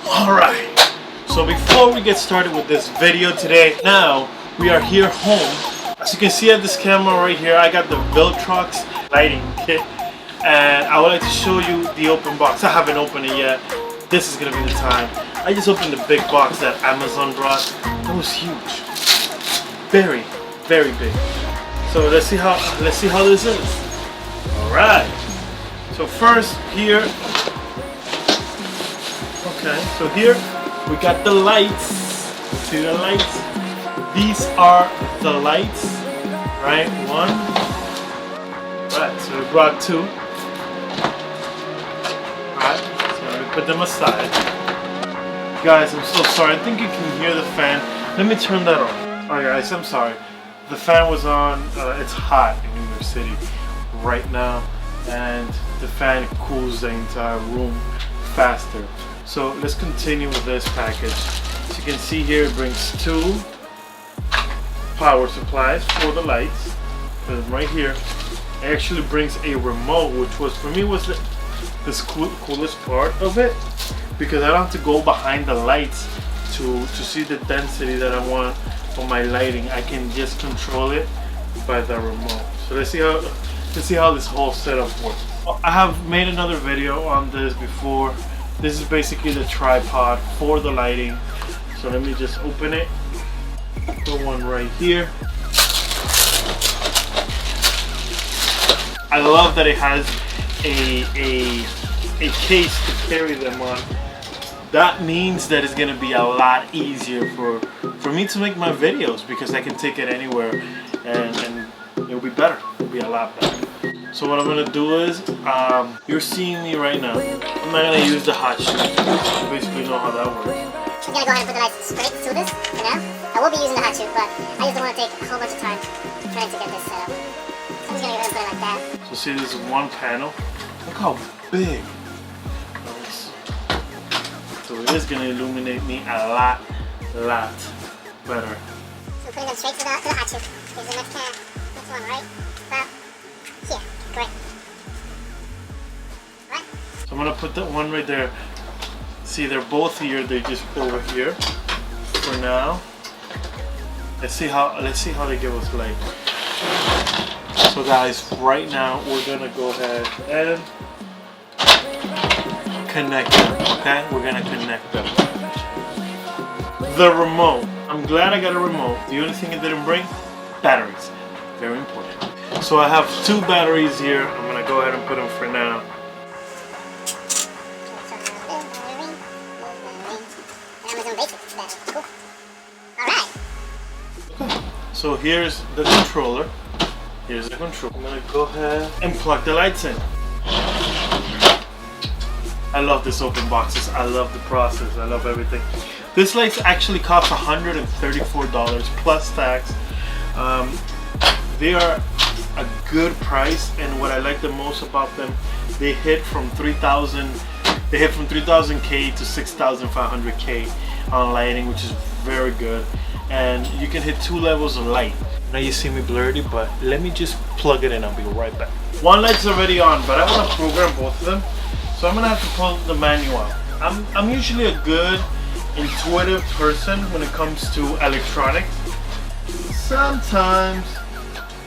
Alright, so before we get started with this video today, now we are here home. As you can see at this camera right here, I got the VILTROX lighting kit, and I would like to show you the open box. I haven't opened it yet. This is gonna be the time. I just opened the big box that Amazon brought. That was huge, very, very big. So let's see how this is. All right. So first here, okay. So here we got the lights. See the lights? These are the lights, right? One. Right. So we brought two. Right. So we put them aside. Guys, I'm so sorry. I think you can hear the fan. Let me turn that on. Alright guys, I'm sorry. The fan was on. It's hot in New York City right now, and the fan cools the entire room faster. So let's continue with this package. As you can see here, it brings two power supplies for the lights. Right here, it actually brings a remote, which was for me was the coolest part of it, because I don't have to go behind the lights to see the density that I want for my lighting. I can just control it by the remote. So let's see how this whole setup works. I have made another video on this before. This is basically the tripod for the lighting. So let me just open it. Put one right here. I love that it has a case to carry them on. That means that it's gonna be a lot easier for me to make my videos, because I can take it anywhere and it'll be better. It'll be a lot better. So what I'm gonna do is, you're seeing me right now. I'm not gonna use the hot shoe. You basically know how that works. I'm gonna go ahead and put the lights straight to this for now. I will be using the hot shoe, but I just don't want to take a whole bunch of time trying to get this set up. So I'm just gonna go ahead and put it like that. So see, this is one panel. Look how big. So it is gonna illuminate me a lot better. So putting them straight to the hot shoe. Here's the next one, right? About here. Great. Right? So I'm gonna put that one right there. See, they're both here. They're just over here for now. Let's see how they give us light. So guys, right now we're gonna go ahead and connect them. Okay, we're gonna connect them. The remote. I'm glad I got a remote. The only thing it didn't bring, batteries. Very important. So I have two batteries here. I'm gonna go ahead and put them for now. So here's the controller. Here's the controller. I'm gonna go ahead and plug the lights in. I love this open boxes. I love the process. I love everything. This lights actually cost $134 plus tax. They are a good price, and what I like the most about them, they hit from 3,000. They hit from 3,000K to 6,500K on lighting, which is very good. And you can hit two levels of light. Now you see me blurry, but let me just plug it in. I'll be right back. One light's already on, but I want to program both of them, so I'm gonna have to pull the manual out. I'm usually a good intuitive person when it comes to electronics.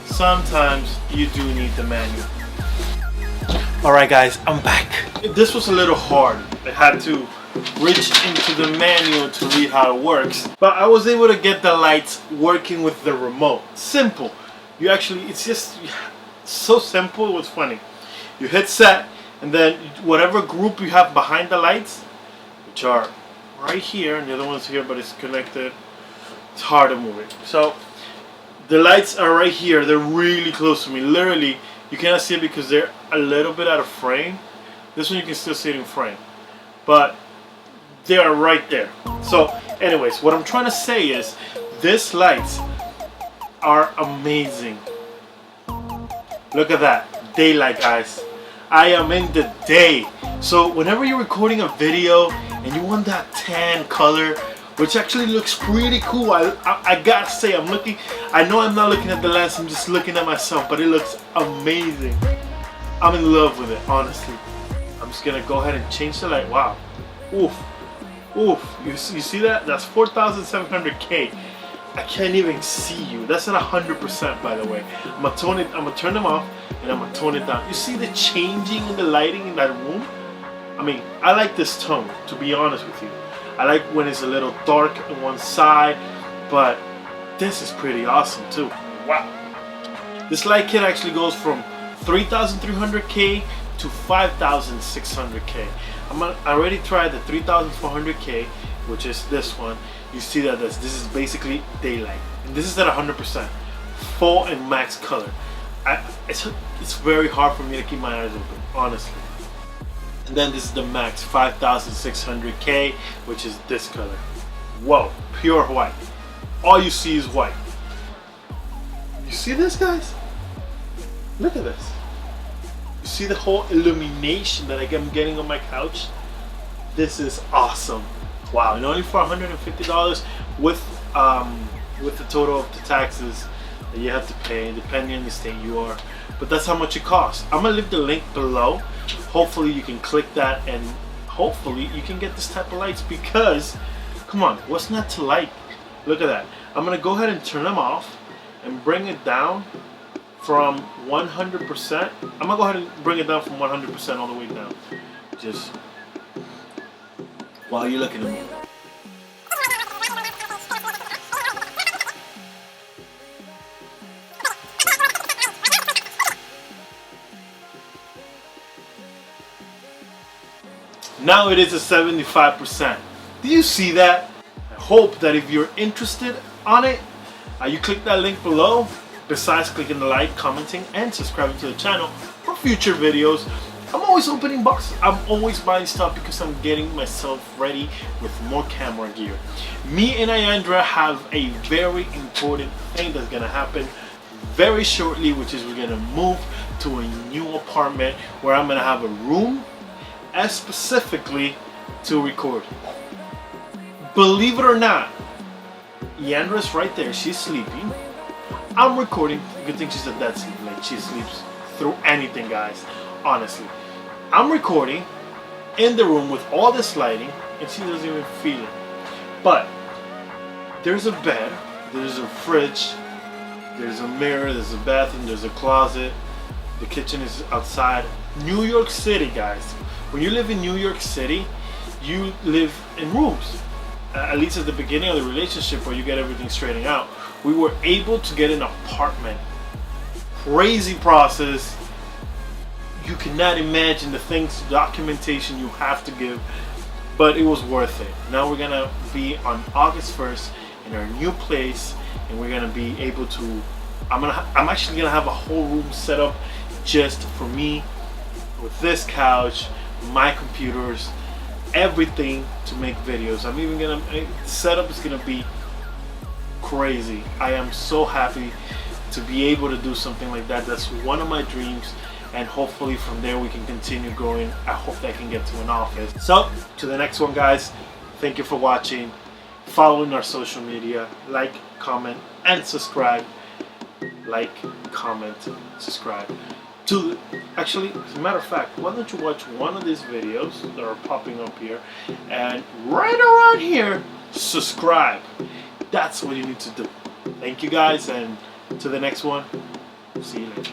Sometimes you do need the manual. Alright guys, I'm back. This was a little hard. I had to reach into the manual to read how it works, but I was able to get the lights working with the remote. Simple. It's just so simple. It was funny. You hit set, and then whatever group you have behind the lights, which are right here, and the other one's here, but it's connected. It's hard to move it. So the lights are right here. They're really close to me. Literally, you cannot see it because they're a little bit out of frame. This one you can still see it in frame, but they are right there. So anyways, what I'm trying to say is these lights are amazing. Look at that. Daylight, guys. I am in the day. So whenever you're recording a video and you want that tan color, which actually looks pretty cool, I gotta say, I know I'm not looking at the lens, I'm just looking at myself, but it looks amazing. I'm in love with it, honestly. I'm just gonna go ahead and change the light. Wow. Oof. Oof, you see that? That's 4,700K. I can't even see you. That's at 100%, by the way. I'm gonna turn them off and I'm gonna tone it down. You see the changing in the lighting in that room? I mean, I like this tone, to be honest with you. I like when it's a little dark on one side, but this is pretty awesome too. Wow. This light kit actually goes from 3,300K to 5,600K. I already tried the 3,400K, which is this one. You see that this is basically daylight, and this is at 100%, full and max color. It's very hard for me to keep my eyes open, honestly. And then this is the max 5,600K, which is this color. Whoa, pure white. All you see is white. You see this, guys? Look at this. You see the whole illumination that I'm getting on my couch? This is awesome. Wow, and only for $150 with the total of the taxes that you have to pay depending on the state you are. But that's how much it costs. I'm gonna leave the link below. Hopefully you can click that and hopefully you can get this type of lights, because come on, what's not to like? Look at that. I'm gonna go ahead and turn them off and bring it down from 100%. I'm gonna go ahead and bring it down from 100% all the way down. Just while you're looking at me. Now it is a 75%. Do you see that? I hope that if you're interested on it, you click that link below. Besides clicking the like, commenting, and subscribing to the channel for future videos. I'm always opening boxes. I'm always buying stuff because I'm getting myself ready with more camera gear. Me and Ayandra have a very important thing that's gonna happen very shortly, which is we're gonna move to a new apartment where I'm gonna have a room specifically to record. Believe it or not, Yandra's right there. She's sleeping. I'm recording. Good thing she's a dead sleep. Like, she sleeps through anything, guys. Honestly, I'm recording in the room with all this lighting, and she doesn't even feel it. But there's a bed, there's a fridge, there's a mirror, there's a bathroom, there's a closet. The kitchen is outside. New York City, guys. When you live in New York City, you live in rooms. At least at the beginning of the relationship, where you get everything straightened out. We were able to get an apartment. Crazy process. You cannot imagine the things, documentation you have to give, but it was worth it. Now we're gonna be on August 1st in our new place, and we're gonna be able to. I'm actually gonna have a whole room set up just for me, with this couch, my computers, everything to make videos. I'm even gonna. The setup is gonna be crazy. I am so happy to be able to do something like that. That's one of my dreams, and hopefully from there we can continue growing. I hope that I can get to an office. So to the next one, guys. Thank you for watching, following our social media, like, comment, and subscribe. Like, comment, subscribe. Actually, as a matter of fact, why don't you watch one of these videos that are popping up here, and right around here, subscribe. That's what you need to do. Thank you, guys, and to the next one. See you later.